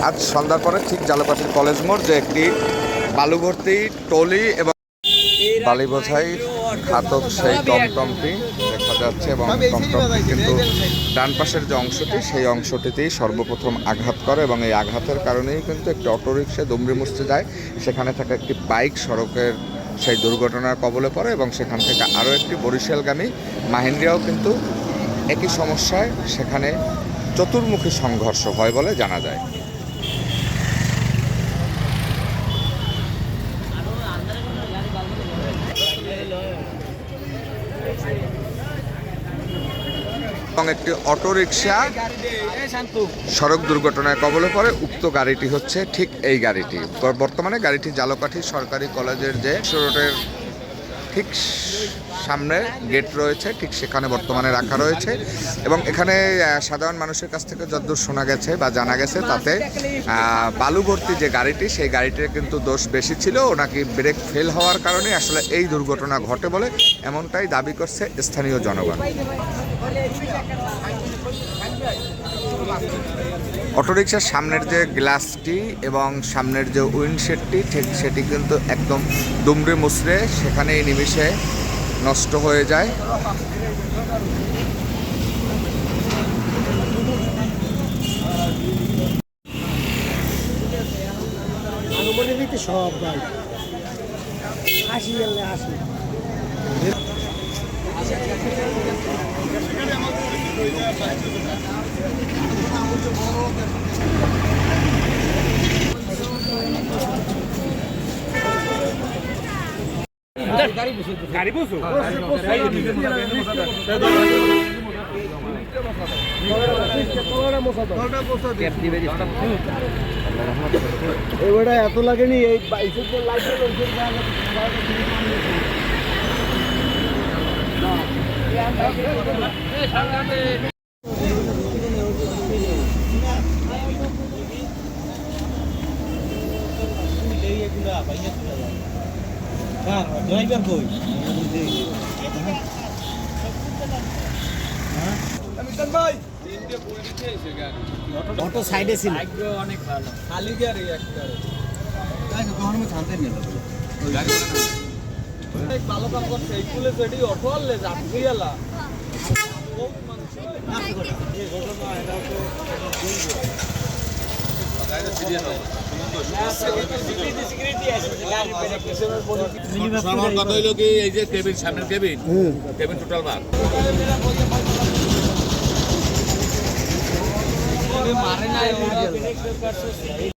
আজ সন্ধ্যার পরে ঠিক জালকাঠির কলেজ মোড় যে একটি বালু ভর্তি টলি এবং বালি বোঝাই ঘাতক সেই টমটমটি দেখা যাচ্ছে এবং টমটমটি কিন্তু ডান পাশের যে অংশটি সেই অংশটিতেই সর্বপ্রথম আঘাত করে এবং এই আঘাতের কারণেই কিন্তু একটি অটোরিকশা দুমড়ে মুচড়ে যায়। সেখানে থাকা একটি বাইক সড়কের সেই দুর্ঘটনার কবলে পড়ে এবং সেখান থেকে আরও একটি বরিশালগামী মাহিন্দ্রাও কিন্তু একই সমস্যায় সেখানে চতুর্মুখী সংঘর্ষ হয় বলে জানা যায়। এবং একটি অটোরিকশা সড়ক দুর্ঘটনায় কবলে পড়ে। উক্ত গাড়িটি হচ্ছে ঠিক এই গাড়িটি। বর্তমানে গাড়িটি জালকাঠি সরকারি কলেজের যে রোডের ঠিক সামনে গেট রয়েছে ঠিক সেখানে বর্তমানে রাখা রয়েছে এবং এখানে সাধারণ মানুষের কাছ থেকে যতদূর শোনা গেছে বা জানা গেছে তাতে বালু ভর্তি যে গাড়িটি সেই গাড়িটির কিন্তু দোষ বেশি ছিল, নাকি ব্রেক ফেল হওয়ার কারণে আসলে এই দুর্ঘটনা ঘটে বলে এমনটাই দাবি করছে স্থানীয় জনগণ। অটোরিকশার সামনের যে গ্লাসটি এবং সামনের যে উইন্ডশেডটি ঠিক সেটি কিন্তু একদম দুমড়ে মুচড়ে সেখানেই নিমিষে নষ্ট হয়ে যায়। সব ভাই আসি আসি গাড়ি বসো এবারে এত লাগেনি এই ড্রাইভার কই অটো সাইডে ছিল অনেক ভালো খালি গাড়ি একবারে তখন আমি থামতে নিল ভালো কাম করছে এই পুলিশ এডি অটো আনলে যাত্রী এলা বহুত মানুষ এই ঘটনা এটা তো কথা হইল কি এই যে কেবিন সামনের কেবিন টোটাল ভাগ মারে না